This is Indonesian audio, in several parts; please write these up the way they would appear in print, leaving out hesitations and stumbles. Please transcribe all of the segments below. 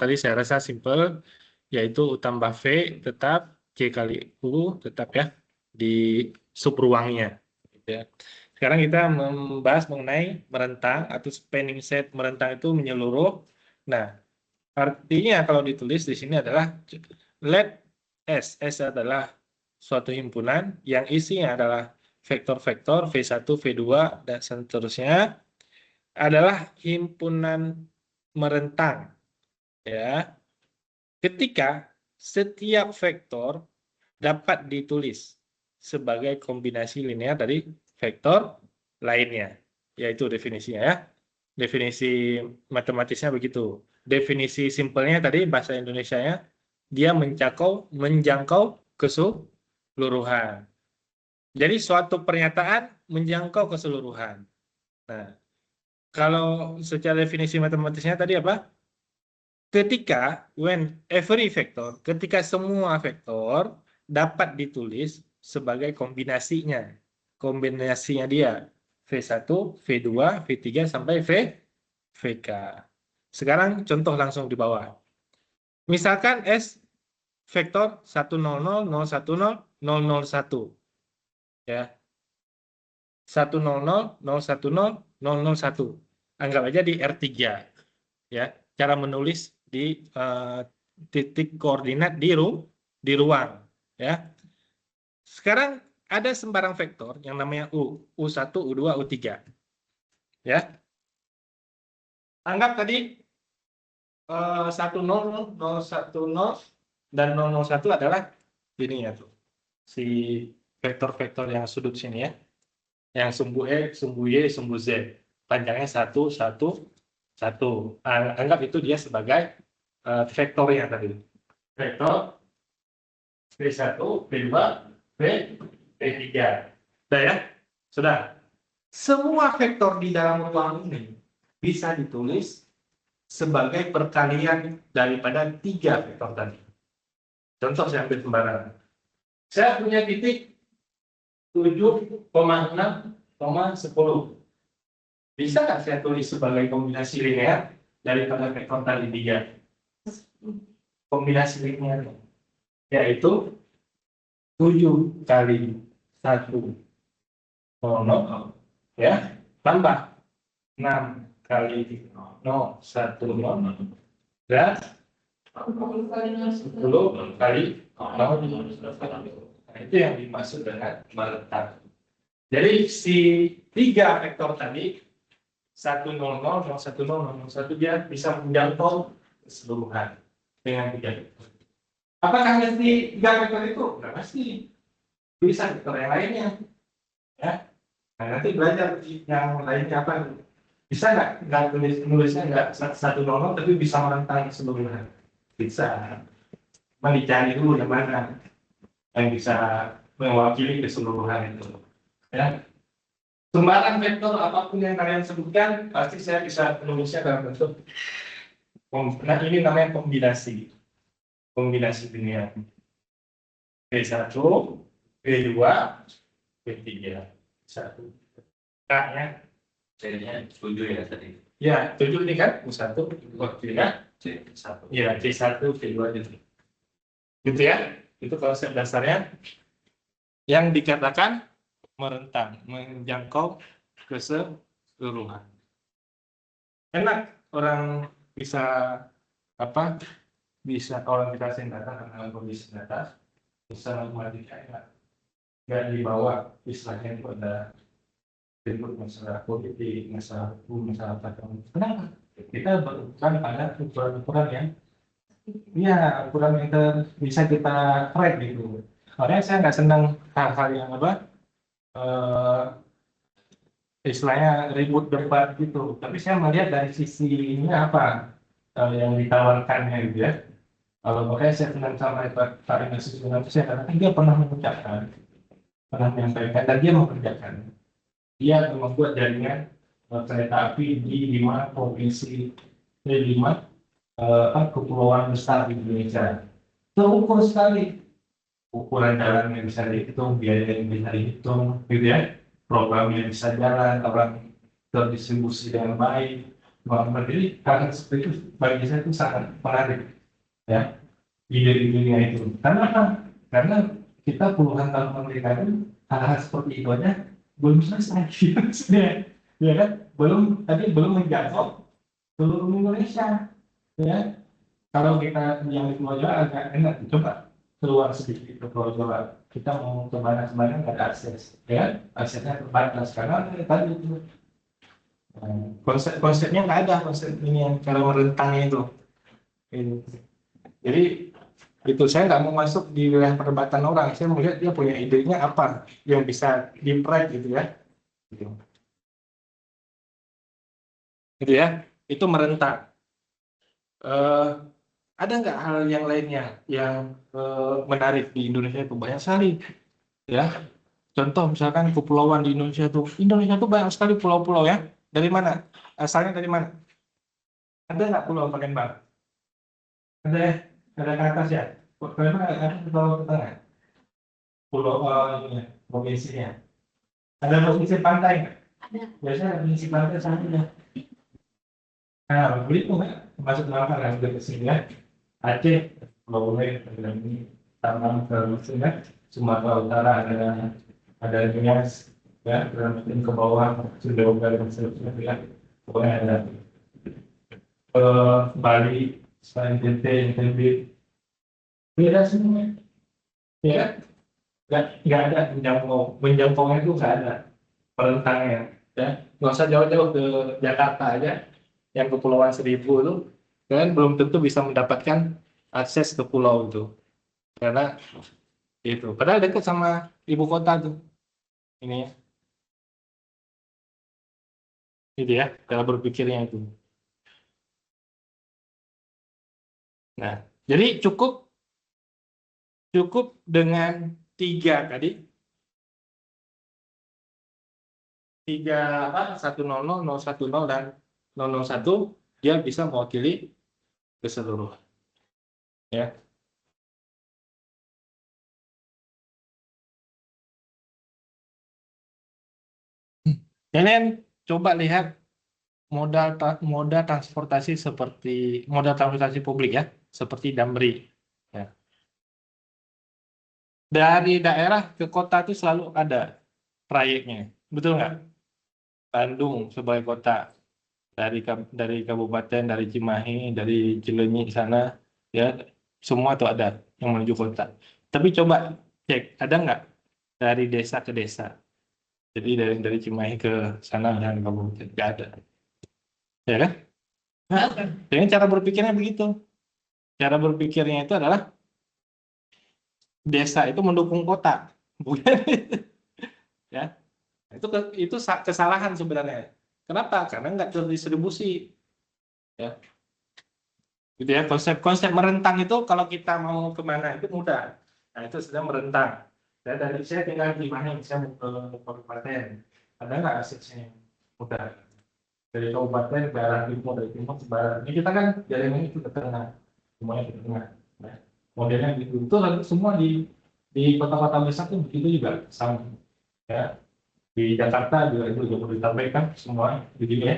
tadi saya rasa simple, yaitu U tambah V tetap, C kali U tetap ya, di sub ruangnya. Gitu ya. Sekarang kita membahas mengenai merentang atau spanning set. Merentang itu menyeluruh. Nah, artinya kalau ditulis di sini adalah let S. S adalah suatu himpunan yang isinya adalah vektor-vektor V1, V2, dan seterusnya adalah himpunan merentang. Ya, ketika setiap vektor dapat ditulis sebagai kombinasi linear dari vektor lainnya, yaitu definisinya ya. Definisi matematisnya begitu. Definisi simpelnya tadi bahasa Indonesianya, dia menjangkau keseluruhan. Jadi suatu pernyataan menjangkau keseluruhan. Nah, kalau secara definisi matematisnya tadi apa? Ketika semua vektor dapat ditulis sebagai kombinasinya. Kombinasinya dia V1, V2, V3 sampai VK. Sekarang contoh langsung di bawah. Misalkan S vektor 100, 010, 001. Ya. 100, 010, 001. Anggap aja di R3. Ya, cara menulis di titik koordinat di ruang ya. Sekarang ada sembarang vektor yang namanya U1, U2, U3 ya. Anggap tadi 10, 010 dan 001 adalah ini ya tuh. Si vektor-vektor yang sudut sini ya. Yang sumbu E, sumbu Y, sumbu Z. Panjangnya 1, 1, 1. Anggap itu dia sebagai vektornya tadi. Vektor V1, V2, V3. Sudah ya? Sudah. Semua vektor di dalam ruang ini bisa ditulis sebagai perkalian daripada 3 vektor tadi. Contoh saya ambil sembarangan. Saya punya titik 7,6,10. Bisa nggak saya tulis sebagai kombinasi linear daripada vektor tadi 3? Kombinasi linear yaitu 7 kali 1 0 ya tambah 6 kali 0 1 0 dan 10 kali 0. Nah, itu yang dimaksud dengan merentang. Jadi si 3 vektor tadi 100, 010, 001 dia bisa menjangkau keseluruhan dengan 3 vektor. Apakah mesti 3 vektor itu? Nggak pasti. Bisa vektor yang lainnya. Ya. Nah, nanti belajar yang lainnya apa? Bisa nggak nulisnya nggak 100 tapi bisa merentang keseluruhan? Bisa. Cuma dicari dulu yang mana yang bisa mewakili keseluruhan itu. Ya. Sembarang vektor apapun yang kalian sebutkan, pasti saya bisa menulisnya dalam bentuk. Nah, ini namanya kombinasi. Kombinasi linear. V1, V2, V3. 1. Nah, ya. C-nya 7 ya tadi. Ya, 7 ini kan U1, U3, C1. ya, C1, V2 gitu. Gitu ya. Itu konsep dasarnya yang dikatakan merentang, menjangkau keseluruhan. Enak orang bisa apa? Bisa orang dikasih data dengan kondisi data, bisa matematika enak. Nggak dibawa istilahnya itu ada bentuk masalah politik, masalah hukum, masalah agama. Kenapa? Kita berpegang pada ukuran-ukuran yang ukuran yang bisa kita track gitu. Makanya saya nggak senang hal-hal yang istilahnya ribut debat gitu. Tapi saya melihat dari sisi ini apa yang ditawarkannya gitu ya. Kalau makanya saya senang sama Pak Ignatius Jonan, saya katakan dia pernah mengucapkan, pernah menyampaikan dan dia mengerjakan. Dia membuat jaringan kereta api di 5 provinsi, 5 kepulauan besar di Indonesia. Terukur sekali. Ukuran jalan yang bisa dihitung, biaya yang bisa dihitung, gitu ya. Program yang bisa jalan, orang terdistribusi dengan baik, Jadi hal seperti itu bagi saya itu sangat menarik, ya, ide-idenya itu. Karena apa? Karena kita puluhan tahun merdeka itu hal-hal seperti itu aja belum selesai, ya kan? Belum menjangkau seluruh Indonesia, ya. Kalau kita yang di Pulau Jawa agak enak, coba keluar sedikit ke Pulau Jawa, kita mau kemana-mana nggak ada akses, ya, aksesnya terbatas karena tadi itu konsepnya nggak ada, konsep ini yang cara merentangnya itu. Ini. Jadi itu saya nggak mau masuk di wilayah perdebatan orang, saya melihat dia punya idenya apa yang bisa diprek gitu ya, gitu. Gitu ya, itu merentang. Eh, ada nggak hal yang lainnya yang menarik di Indonesia itu banyak sekali, ya. Contoh misalkan kepulauan di Indonesia tuh banyak sekali pulau-pulau ya. Dari mana? Asalnya dari mana? Ada nggak pulau Palembang? Ada ya? Ada ke atas ya? Palembang ada pulau ke tengah? Pulau ini ya, provinsinya. Ada provinsi pantai nggak? Biasanya provinsi pantai sana ya. Nah, Belitung nggak? Masuk Melaka kan udah ke sini ya. Aceh, Pulau Bule, ada ini, Tambang ke Medan, ya. Sumatera Utara ada Nias, ya, dan ke bawah Sunda dan seterusnya ya. Pokoknya ada Bali, selain NTB, beda semua, ya. Nggak ada menjangkaunya itu nggak ada perentangnya, ya. Nggak usah jauh-jauh ke Jakarta aja, yang Kepulauan Seribu itu, kalian belum tentu bisa mendapatkan akses ke pulau itu, karena itu. Padahal dekat sama ibu kota tuh, ini ya, itu ya, cara berpikirnya itu. Nah, jadi cukup dengan tiga tadi, tiga apa, 100, 010 dan 001, dia bisa mewakili keseluruhan, ya. Kalian coba lihat moda transportasi seperti moda transportasi publik ya, seperti Damri. Ya. Dari daerah ke kota itu selalu ada trayeknya, betul nggak? Bandung sebagai kota, dari kabupaten, dari Cimahi, dari Cileunyi sana, ya, semua tuh ada yang menuju kota. Tapi coba cek, ada nggak dari desa ke desa? Jadi dari Cimahi ke sana dan kabupaten, nggak ada, ya kan? Nggak ada. Dengan cara berpikirnya begitu. Cara berpikirnya itu adalah desa itu mendukung kota, bukan, ya. Itu kesalahan sebenarnya. Kenapa? Karena nggak terdistribusi, ya. Gitu ya, konsep merentang itu kalau kita mau kemana itu mudah. Nah, itu sedang merentang. Dan dari saya tinggal di mana, saya mau ke kabupaten, ada nggak aksesnya yang mudah? Dari kabupaten ke arah timur, dari timur ke barat. Ini kita kan jaringan itu ke tengah, semuanya ke tengah. Nah, modelnya gitu. Itu lalu semua di kota-kota besar tuh begitu juga sama. Ya, di Jakarta juga itu juga perlu disampaikan semua begini ya.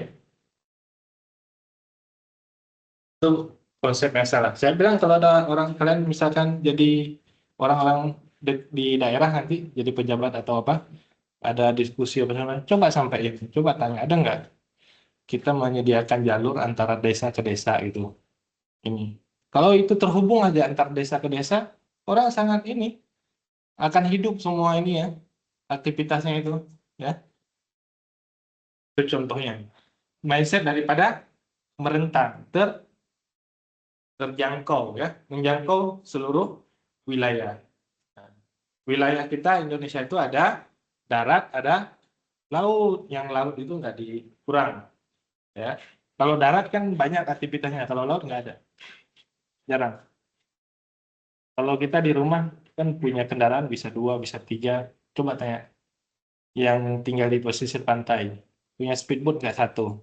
Itu konsepnya salah. Saya bilang kalau ada orang, kalian misalkan jadi orang-orang di daerah nanti jadi pejabat atau apa, ada diskusi apa namanya, coba sampaikan, coba tanya, ada nggak kita menyediakan jalur antara desa ke desa itu. Ini. Kalau itu terhubung aja antar desa ke desa, orang sangat ini akan hidup semua ini ya, aktivitasnya itu, ya. Itu contohnya. Mindset daripada merentang, terjangkau ya, menjangkau seluruh wilayah. Nah, wilayah kita Indonesia itu ada darat, ada laut. Yang laut itu nggak dikurang, ya. Kalau darat kan banyak aktivitasnya, kalau laut nggak ada, jarang. Kalau kita di rumah kan punya kendaraan bisa 2, bisa 3. Coba tanya yang tinggal di pesisir pantai, punya speedboat nggak satu?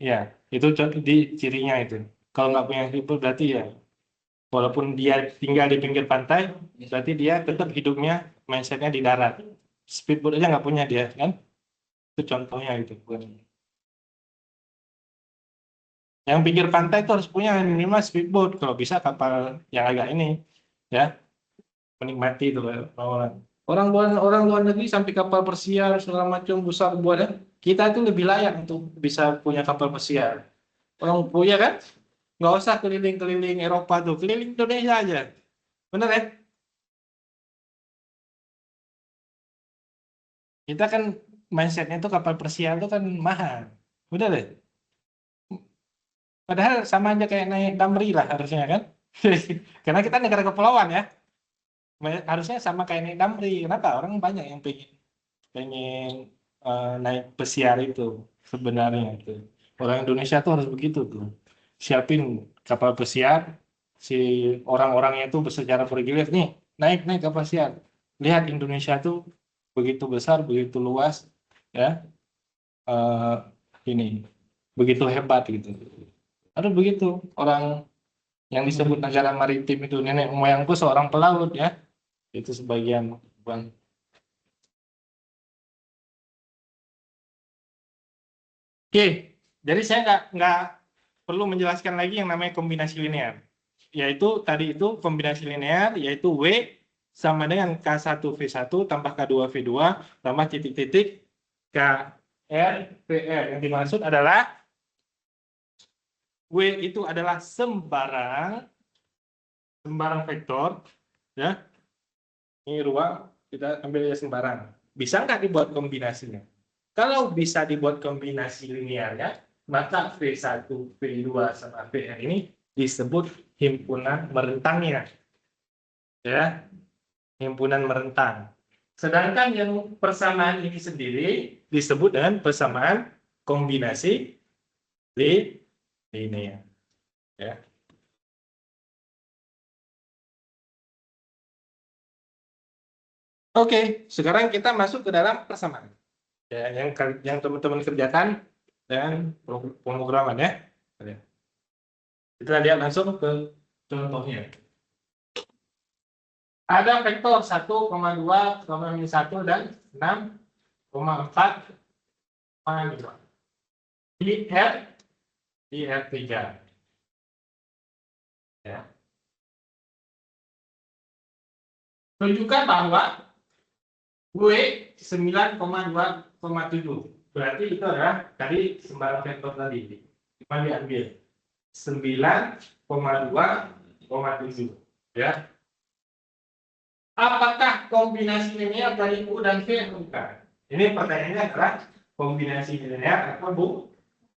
Ya, itu di cirinya itu. Kalau nggak punya speedboat berarti ya, walaupun dia tinggal di pinggir pantai, berarti dia tetap hidupnya mindsetnya di darat. Speedboat aja nggak punya dia, kan? Itu contohnya itu. Yang pinggir pantai itu harus punya minimal speedboat, kalau bisa kapal yang agak ini, ya, menikmati itu orang. Orang luar negeri sampai kapal pesiar segala macam besar buatnya. Kita itu lebih layak untuk bisa punya kapal pesiar. Orang punya kan, nggak usah keliling-keliling Eropa tuh, keliling Indonesia aja. Bener ya? Kita kan mindsetnya itu kapal pesiar itu kan mahal. Udah deh. Padahal sama aja kayak naik Damri lah harusnya kan. Karena kita negara kepulauan ya. Harusnya sama kayak naik Damri. Kenapa? Orang banyak yang pengen pengen naik pesiar itu sebenarnya itu. Orang Indonesia tuh harus begitu tuh. Siapin kapal pesiar, si orang-orangnya itu secara bergilir nih, naik kapal pesiar. Lihat Indonesia tuh begitu besar, begitu luas, ya, eh, ini begitu hebat gitu. Harus begitu. Orang yang disebut negara maritim itu nenek moyangku seorang pelaut ya. Itu sebagian bang. Oke, jadi saya nggak perlu menjelaskan lagi yang namanya kombinasi linear. Yaitu tadi itu kombinasi linear, yaitu W sama dengan K1V1 tambah K2V2 tambah titik-titik KR/PR. Yang dimaksud adalah W itu adalah sembarang vektor, ya. Ini ruang, kita ambil sembarang. Bisa nggak dibuat kombinasinya? Kalau bisa dibuat kombinasi linearnya, maka V1, V2, sama VR ini disebut himpunan merentangnya. Ya, himpunan merentang. Sedangkan yang persamaan ini sendiri disebut dengan persamaan kombinasi linear. Ya. Oke, sekarang kita masuk ke dalam persamaan. Ya, yang teman-teman kerjakan dan pemrograman ya. Kita lihat langsung ke contohnya. Ada vektor 1,2,-1 dan 6,4,2 di R3. Ya. Tunjukkan bahwa W 9,2,7. Berarti itu adalah tadi sembarang vektor tadi. Cuma diambil 9,2,7. Ya. Apakah kombinasi linear dari U dan V atau bukan? Ini pertanyaannya adalah kombinasi linear atau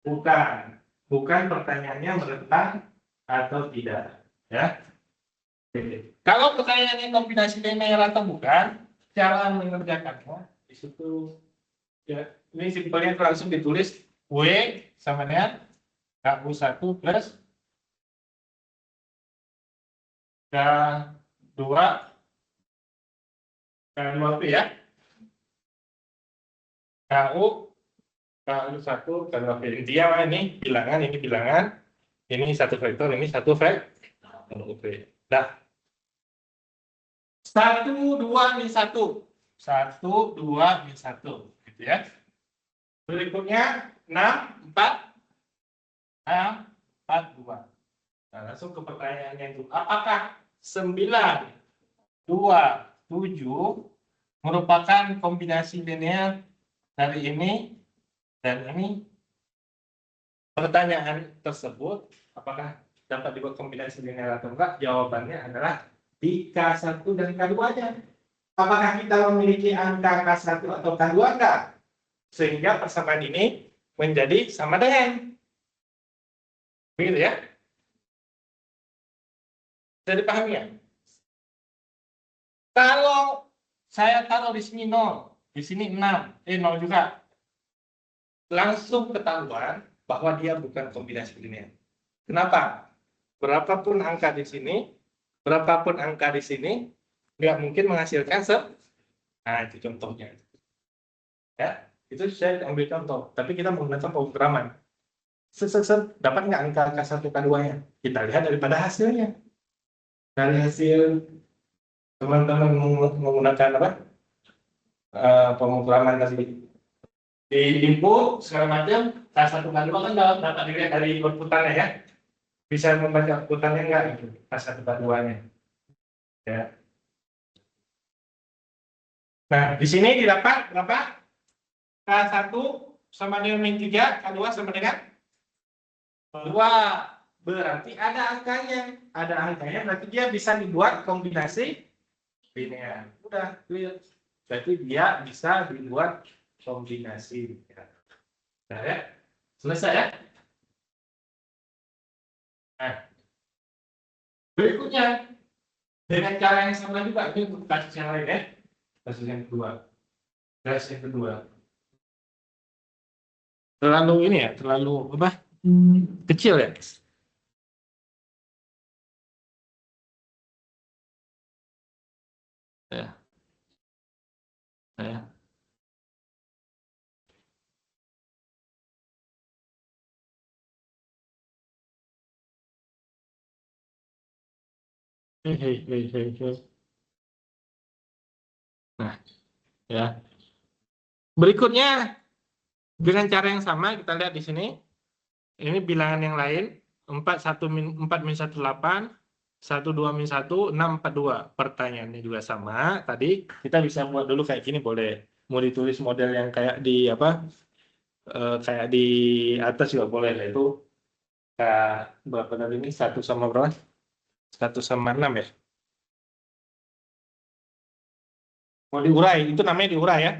bukan. Bukan pertanyaannya merentang atau tidak. Ya. Kalau pertanyaannya kombinasi linear atau bukan, cara mengerjakannya di situ ya, ini simpelnya langsung ditulis W sama dengan K1 plus K2 K2P ya. KU K1 K2P. Intinya ini bilangan, ini satu vektor, ini satu vektor. Nah, 1, 2, min 1. 1, 2, min 1. Gitu ya. Berikutnya 6, 4, 6, 4, 2. Nah, langsung ke pertanyaannya itu. Apakah 9, 2, 7 merupakan kombinasi linear dari ini dan ini? Pertanyaan tersebut, apakah dapat dibuat kombinasi linear atau enggak? Jawabannya adalah di K1 dan K2-nya. Apakah kita memiliki angka K1 atau K2 enggak? Sehingga persamaan ini menjadi sama dengan. Begitu ya? Bisa dipahami ya? Kalau saya taruh di sini 0, di sini 6, 0 juga. Langsung ketahuan bahwa dia bukan kombinasi linear. Kenapa? Berapapun angka di sini, nggak mungkin menghasilkan Nah, itu contohnya. Ya, itu saya ambil contoh. Tapi kita menggunakan pemrograman. Dapat nggak angka K1 K2-nya? Kita lihat daripada hasilnya. Dari hasil teman-teman menggunakan apa? Pemrograman tadi. Di input segala macam, K1 K2 kan dapat dilihat dari outputannya ya. Bisa membaca outputannya enggak gitu, K1 K2-nya. Ya. Nah, di sini didapat berapa? K1 sama dengan min 3, K2 sama dengan 2. Berarti ada angkanya. Ada angkanya berarti dia bisa dibuat kombinasi linear. Udah, clear. Berarti dia bisa dibuat kombinasi. Nah, ya. Selesai ya? Nah, berikutnya dengan cara yang sama juga ini untuk kasus yang lain ya. Kasus yang kedua. Kasus yang kedua. Terlalu ini ya, terlalu apa? Kecil ya. Ya. Ya. Nah, ya. Berikutnya dengan cara yang sama kita lihat di sini. Ini bilangan yang lain 4 1 min 4 min 1 8 1 2 min 1 6 4 2. Pertanyaannya juga sama. Tadi kita bisa buat dulu kayak gini boleh. Mau ditulis model yang kayak di apa? Kayak di atas juga boleh lah itu. Berapa tadi ini? 1 sama berapa? 1 sama 6 ya. Mau diurai, itu namanya diurai ya.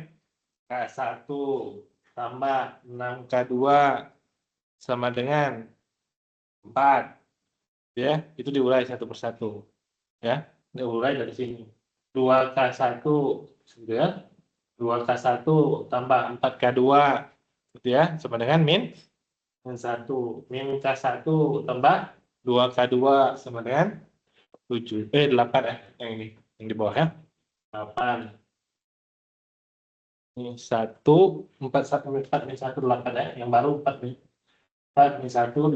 K1 tambah 6K2 sama dengan 4. Ya, itu diurai satu persatu. Ya, diurai dari sini. 2K1 gitu ya. 2K1 tambah 4K2 gitu ya, sama dengan min 1. Min K1 tambah 2K2 sama dengan 8 ya, yang ini, yang di bawah ya. 8. Ini 1, 4, 1, 4, min 1, 8 ya. Yang baru 4, min 1, 8.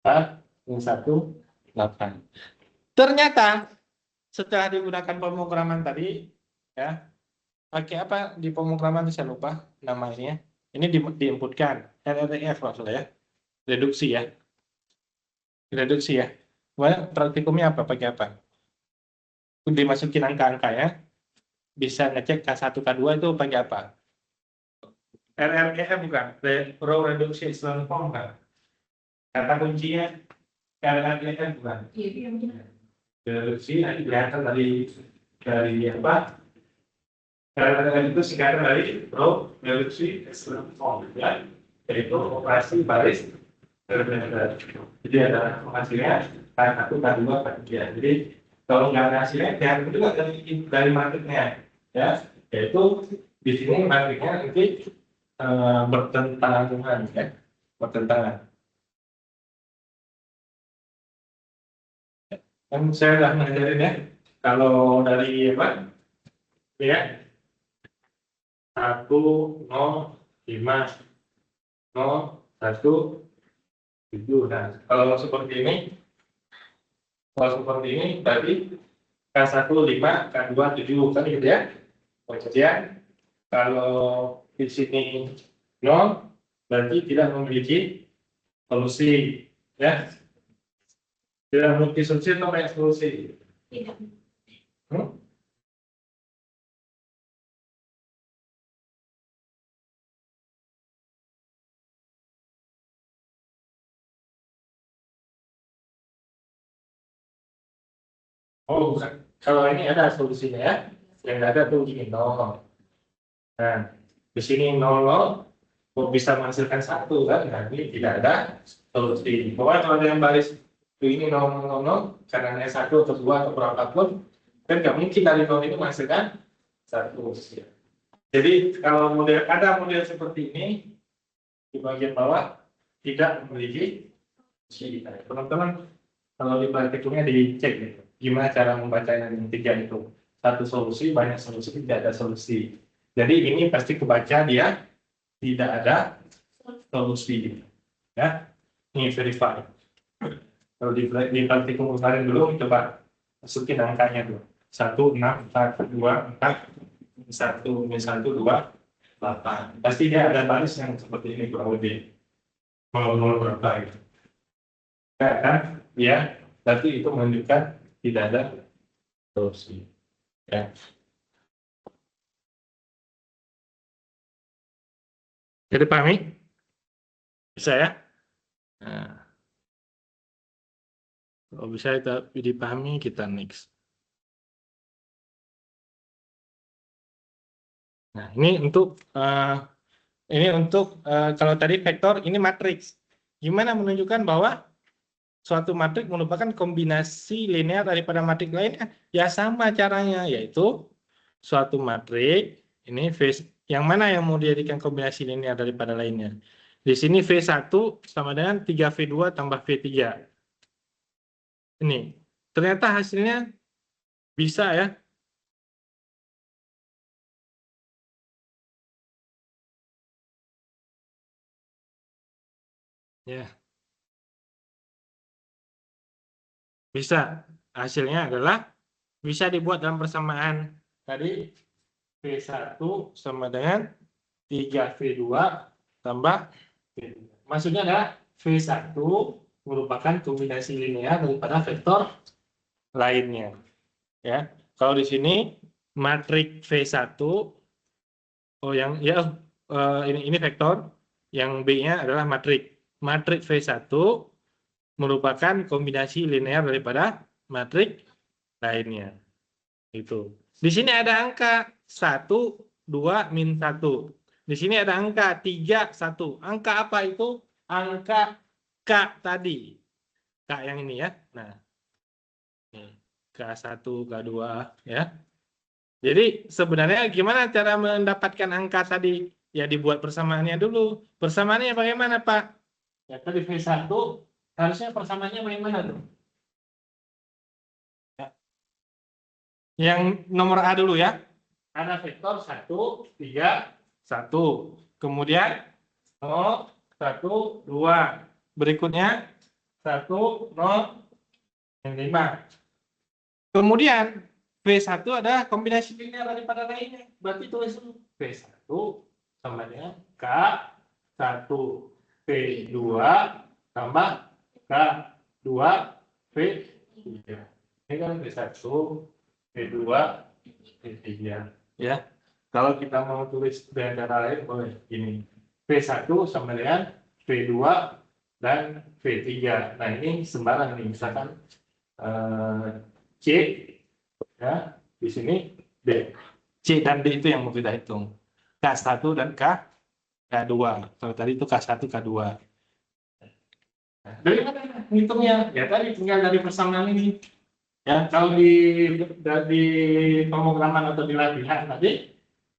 4, min 1, 8. Ternyata setelah digunakan pemrograman tadi, ya, pakai apa di pemrograman saya lupa namanya. Ini diinputkan RRF maksudnya ya, reduksi ya, reduksi ya. Kemudian praktikumnya apa? Pakai apa? Dimasukin angka-angka ya, bisa ngecek K1 K2 itu pakai apa? RRF bukan, row reduksi echelon form kan? Kata kuncinya RRF bukan? Iya, reduksi nanti kelihatan dari apa? Karena itu singkatan dari row reduksi echelon form ya, yaitu operasi baris berbeda. Jadi ada hasilnya K1 K2 K3. Jadi kalau nggak ada hasilnya diambil juga dari matriknya ya, yaitu di sini matriknya nanti bertentangan ya, bertentangan. Kan saya sudah mengajarin ya, kalau dari apa ya, 1 0 5 0 1 7. Nah, kalau seperti ini berarti K1 5 K2 7 kan gitu ya. Kemudian kalau di sini 0 berarti tidak memiliki solusi ya. Tidak memiliki solusi atau banyak solusi? Tidak. Oh, bukan. Kalau ini ada solusinya ya. Yang ada tuh gini 0. Nah, di sini 0 kok bisa menghasilkan 1 kan? Nah, ini tidak ada solusi. Pokoknya kalau ada yang baris ini 0 karena hanya 1 atau 2 atau berapapun, kan nggak mungkin dari 0 itu menghasilkan 1. Jadi kalau ada model seperti ini di bagian bawah tidak memiliki solusi. Teman-teman, kalau di praktikumnya dicek gitu, gimana cara membaca yang 3 itu. Satu solusi, banyak solusi, tidak ada solusi. Jadi ini pasti kebaca dia tidak ada solusi. Ya, ini verify. Kalau di praktikum kemarin dulu, coba masukin angkanya tuh. 1, 6, 4, 2, 4, 1, 1, 2, 8. Pasti dia ada baris yang seperti ini kurang lebih. Kalau berapa gitu. Nah, kan? Ya, berarti itu menunjukkan tidak ada torsi. Ya. Jadi pahami? Bisa ya? Nah, kalau bisa kita dipahami, kita next. Nah, ini untuk kalau tadi vektor, ini matriks. Gimana menunjukkan bahwa suatu matriks merupakan kombinasi linear daripada matriks lainnya? Ya sama caranya, yaitu suatu matriks ini V yang mana yang mau dijadikan kombinasi linear daripada lainnya? Di sini V1 sama dengan 3V2 tambah V3. Ini ternyata hasilnya bisa ya. Ya, bisa. Hasilnya adalah bisa dibuat dalam persamaan. Tadi V1 sama dengan 3V2 tambah V3. Maksudnya adalah V1 merupakan kombinasi linear daripada vektor lainnya. Ya, kalau di sini matriks V1, oh yang ya ini vektor, yang B-nya adalah matriks. Matriks V1 merupakan kombinasi linear daripada matriks lainnya. Itu. Di sini ada angka 1, 2, min 1. Di sini ada angka 3, 1. Angka apa itu? Angka K tadi. K yang ini ya. Nah, K1, K2 ya. Jadi sebenarnya gimana cara mendapatkan angka tadi? Ya dibuat persamaannya dulu. Persamaannya bagaimana, Pak? Ya tadi V1 harusnya persamaannya bagaimana tuh? Ya. Yang nomor A dulu ya. Ada vektor 1, 3, 1. Kemudian 0, 1, 2. Berikutnya 1, 0, 5. Kemudian V1 adalah kombinasi linear daripada lainnya. Berarti tulis V1 sama dengan K1 V2 tambah K2 V3. Ini kan V1, V2, V3. Ya. Kalau kita mau tulis dengan cara lain boleh ini. V1 sama dengan V2 dan V3. Nah, ini sembarang nih, misalkan C ya, di sini D. C dan D itu yang mau kita hitung. K1 dan K2. Kalau tadi itu K1, K2. Nah, dari mana hitungnya? Ya tadi tinggal dari persamaan ini. Ya, kalau di pemrograman atau di latihan tadi,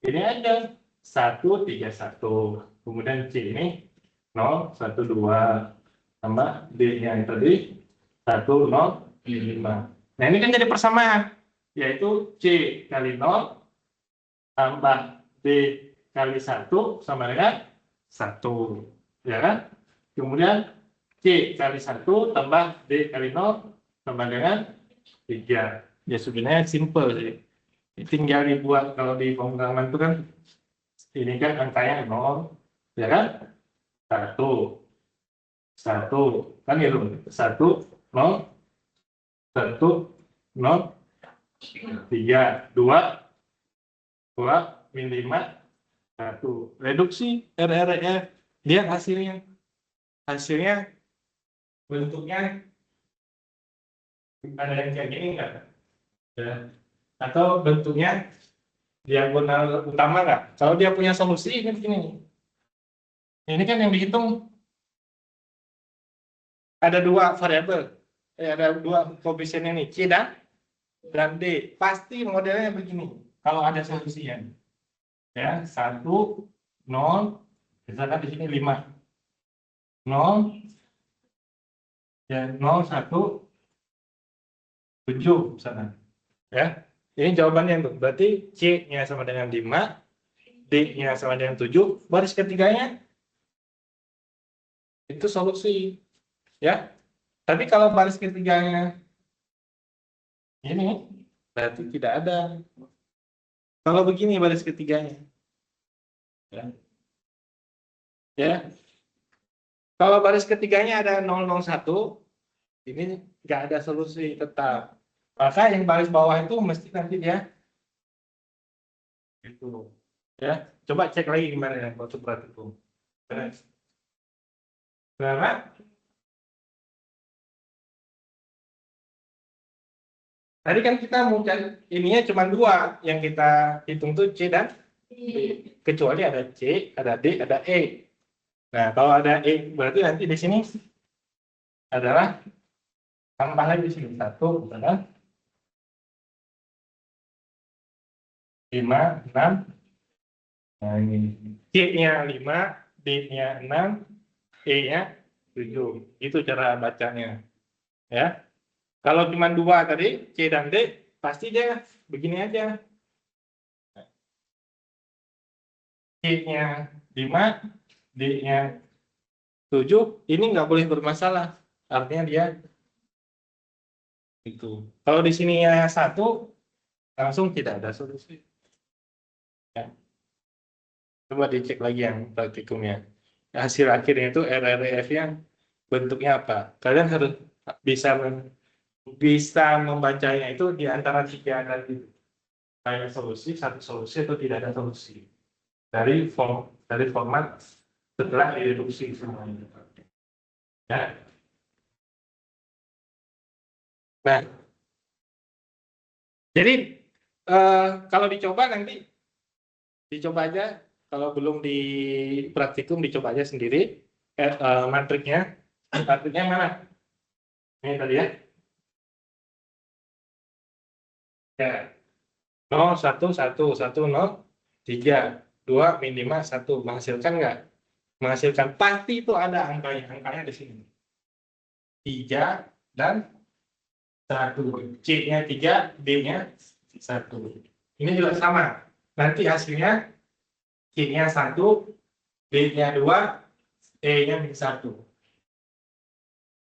ini aja 1, 3, 1. Kemudian C ini 0, 1, 2. Tambah D-nya yang tadi 1, 0, 5. Nah, ini kan jadi persamaan, yaitu C kali 0 tambah D kali 1 sama dengan 1. Ya kan? Kemudian C kali 1 tambah D kali 0 sama dengan 3. Ya sebenarnya simple sih. Tinggal dibuat kalau di pemrograman itu kan, ini kan angkanya 0, ya kan? 1, 1, kan gitu. 1, 0, 1, 0, 3, 2, 2, min 5, 1. Reduksi RRF. Lihat hasilnya. Hasilnya bentuknya ada yang kayak gini nggak? Ya. Atau bentuknya diagonal utama nggak? Kalau dia punya solusi kan gini. Ini kan yang dihitung ada dua variabel. Ada dua koefisien ini, C dan D. Pasti modelnya begini. Kalau ada solusinya. Ya, 1, 0, misalkan di sini 5. 0, ya 0, 1, 7 misalkan. Ya, ini jawabannya tuh. Berarti C-nya sama dengan 5, D-nya sama dengan 7, baris ketiganya itu solusi. Ya. Tapi kalau baris ketiganya ini, berarti tidak ada. Kalau begini baris ketiganya. Ya. Ya. Kalau baris ketiganya ada 001, ini nggak ada solusi tetap. Maka yang baris bawah itu mesti nanti dia itu. Ya, coba cek lagi gimana ya waktu praktikum. Kenapa? Tadi kan kita mau cari ininya cuma dua, yang kita hitung tuh C dan D. Kecuali ada C, ada D, ada E. Nah, kalau ada E berarti nanti di sini adalah tambah lagi di sini satu adalah 5, 6. Nah, ini C-nya 5, D-nya 6, E-nya 7. Itu cara bacanya. Ya. Kalau cuma dua tadi, C dan D, pasti dia begini aja. C-nya 5, D-nya 7, ini nggak boleh bermasalah. Artinya dia itu. Kalau di sini ya 1, langsung tidak ada solusi. Ya. Coba dicek lagi yang praktikumnya. Hasil akhirnya itu RREF-nya bentuknya apa? Kalian harus bisa membacanya itu di antara tiga tadi. Kayak solusi, satu solusi atau tidak ada solusi. Dari format setelah direduksi semuanya. Ya. Nah, jadi kalau dicoba nanti dicoba aja, kalau belum di praktikum dicoba aja sendiri. Matriknya mana? Ini tadi ya. Ya. 0, 1, 1, 1, 0, 3, 2, min 5, 1. Menghasilkan nggak? Menghasilkan. Pasti itu ada angkanya. Angkanya di sini. 3 dan 1. C-nya 3, D-nya 1. Ini juga sama. Nanti hasilnya C-nya 1, D-nya 2, E-nya min 1.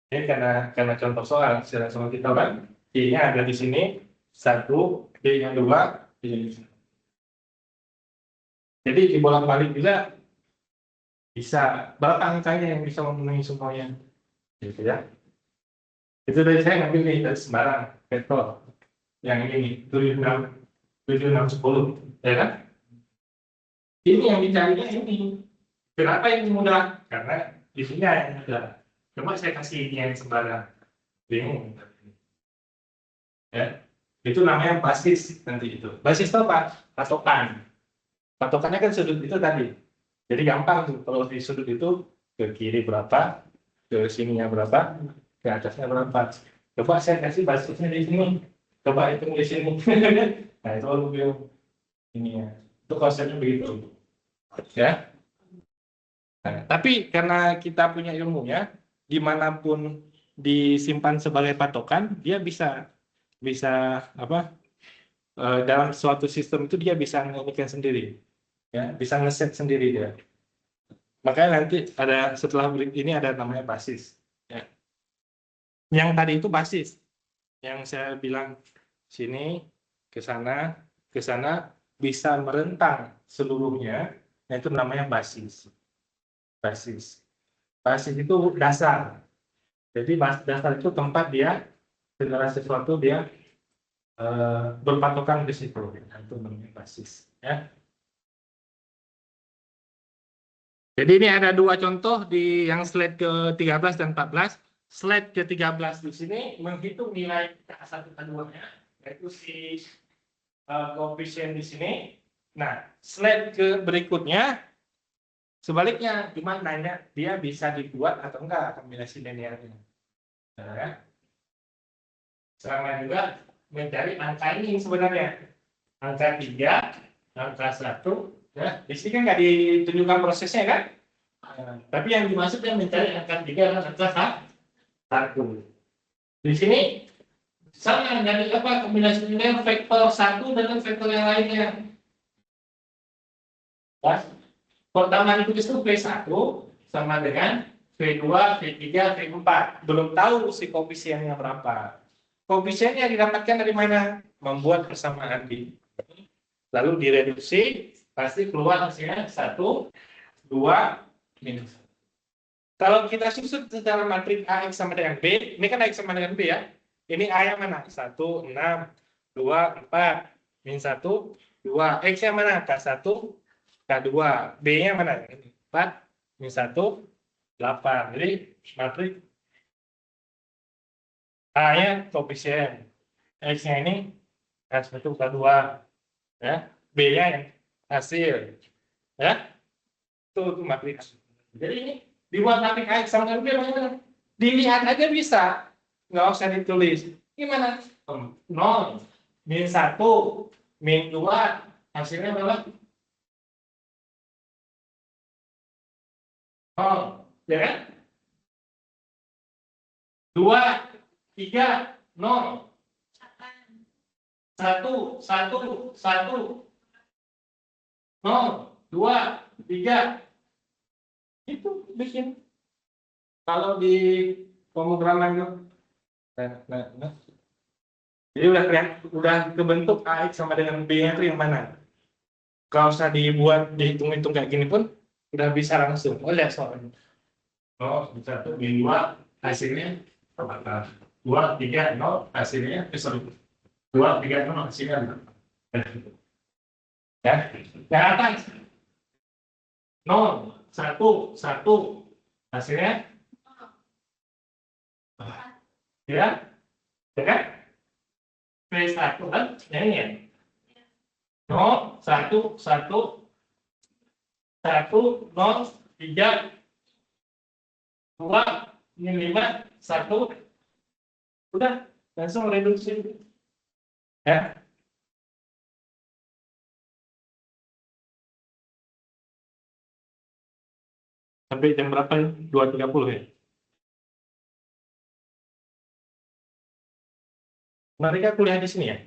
Ini karena contoh soal, secara soal kita kan, C-nya ada di sini, 1, D-nya 2, D-nya 1. Jadi dibolak-balik juga bisa. Berapa angkanya yang bisa memenuhi semuanya? Gitu ya. Itu dari saya ngambil nih dari sembarang vektor. Yang ini 76, 76, 10, ya kan? Ini yang dicarinya ini. Kenapa ini mudah? Karena di sini yang mudah. Cuma saya kasih yang sembarang. Bingung. Ya. Itu namanya basis nanti itu. Basis itu apa? Patokan. Patokannya kan sudut itu tadi. Jadi gampang tuh kalau di sudut itu ke kiri berapa, ke sininya berapa, ke atasnya berapa. Coba saya kasih basisnya di sini. Coba hitung di sini. Nah, itu lebih ini ya. Itu konsepnya begitu. Ya. Nah, tapi karena kita punya ilmunya, dimanapun disimpan sebagai patokan, dia bisa apa? Dalam suatu sistem itu dia bisa ngelihat sendiri, ya, bisa ngeset sendiri dia. Makanya nanti ada setelah ini ada namanya basis. Ya. Yang tadi itu basis, yang saya bilang sini ke sana bisa merentang seluruhnya, itu namanya basis. Basis itu dasar. Jadi dasar itu tempat dia segala sesuatu dia berpatokan di situ. Itu namanya basis. Ya. Jadi ini ada dua contoh di yang slide ke-13 dan 14. Slide ke-13 di sini menghitung nilai K1 K2-nya, yaitu si koefisien di sini. Nah, slide ke berikutnya sebaliknya, cuma nanya dia bisa dibuat atau enggak kombinasi linearnya. Nah, sama juga mencari angka ini sebenarnya. Angka 3, angka 1. Ya, di sini kan nggak ditunjukkan prosesnya kan? Tapi yang dimaksud yang mencari angka 3 dan angka 1. Di sini sama dari apa kombinasi nilai vektor 1 dengan vektor yang lainnya. Ya. Pertama itu V1 sama dengan V2, V3, V4. Belum tahu si koefisiennya berapa. Koefisiennya didapatkan dari mana? Membuat persamaan di lalu direduksi, Pasti keluar hasilnya 1, 2, minus. Kalau kita susun secara matriks AX sama dengan B, ini kan AX sama dengan B ya. Ini A yang mana? 1, 6, 2, 4, min 1, 2. X yang mana? K1, K2. B-nya mana? 4, min 1, 8. Jadi matriks A-nya koefisien. X-nya ini K1, K2. Ya. B-nya yang hasil. Ya. Itu matriks. Jadi ini dibuat matriks AX sama dengan B bagaimana? Dilihat aja bisa. Nggak usah ditulis. Gimana? 0, min 1, min 2, hasilnya berapa? 0, ya kan? 2, 3, 0. 1, 1, 1. 0, 2, 3. Itu bikin. Kalau di pemrograman itu. Nah. Jadi udah kebentuk AX sama dengan B-nya itu yang mana? Kalau usah dibuat dihitung-hitung kayak gini pun udah bisa langsung. Oh lihat soalnya. Oh, 1, min 2, hasilnya 2, 3, 0, hasilnya 2, 3, 0, hasilnya ya. Yang atas 0, 1, 1, hasilnya ya, ya kan? P1 kan ini ya. 0, 1, 1, 1, 0, 3, 2, min 5, 1. Udah, langsung reduksi. Ya. Sampai jam berapa ya? 2.30 ya? Mereka kuliah di sini ya?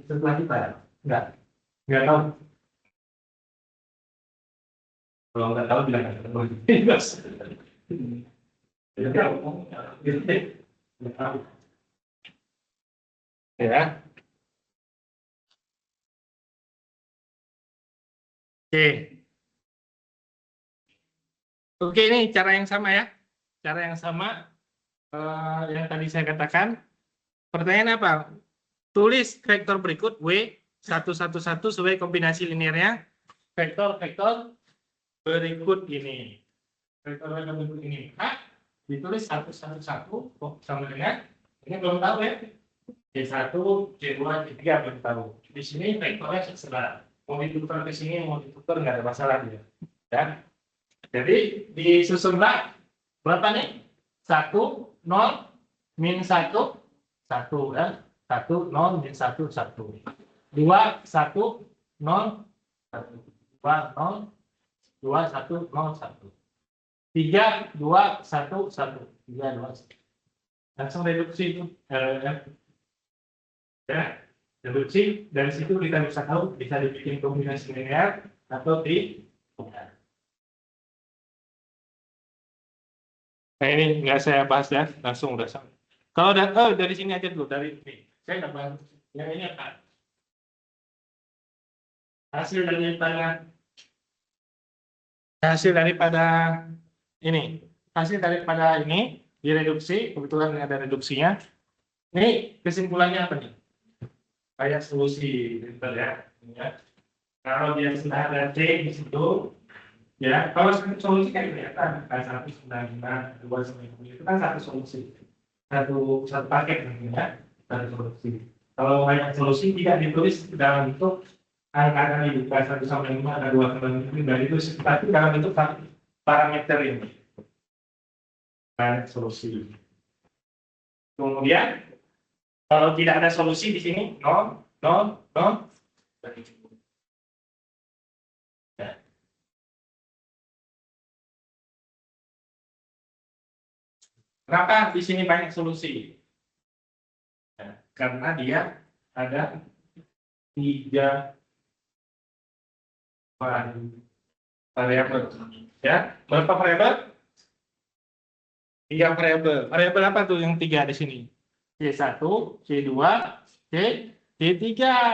Setelah kita ya? Enggak tahu. Kalau nggak tahu bilang nggak tahu. Ya. Oke. Oke, ini cara yang sama ya. Cara yang sama yang tadi saya katakan. Pertanyaan apa? Tulis vektor berikut W 111 sebagai kombinasi linearnya vektor-vektor berikut ini. Vektor-vektor berikut ini. Ditulis 111 sama dengan ini belum tahu ya. C1, C2, C3 belum tahu. Di sini vektornya terserah. Mau ditukar ke sini, mau ditukar nggak ada masalah dia. Ya. Jadi disusunlah berapa nih? 1, 0, min 1, 1 ya. 1, 0, min 1, 1. 2, 1, 0, 1. 2, 0, 2, 1, 0, 1. 3, 2, 1, 1. 3, 2, 1. Langsung reduksi itu. Ya, reduksi. Dari situ kita bisa tahu, bisa dibikin kombinasi linear atau tidak. Nah ini nggak saya bahas ya, langsung udah sama. Kalau dari sini aja dulu, dari ini. Saya nggak bahas. Yang ini apa? Hasil daripada ini direduksi, kebetulan ada reduksinya. Ini kesimpulannya apa nih? Kayak solusi, gitu ya. Kalau dia sudah ada C di situ, ya, kalau solusi kan kelihatan, kan 195, 295 itu kan satu solusi, satu paket ya, satu solusi. Kalau banyak solusi tidak ditulis dalam bentuk angka tadi, bukan 1/5, ada 2/5, dari itu tapi dalam bentuk parameter ini, banyak solusi. Kemudian kalau tidak ada solusi di sini, 0, 0, 0. Kenapa di sini banyak solusi? Ya, karena dia ada 3 variabel. Ya, berapa variabel? 3 variabel. Variabel apa tuh yang 3 di sini? C1, C2, C3. C3,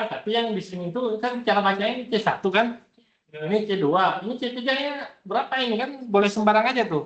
tapi yang di sini tuh kan cara bacanya C1 kan? Ini C2, ini C3-nya berapa ini kan? Boleh sembarang aja tuh.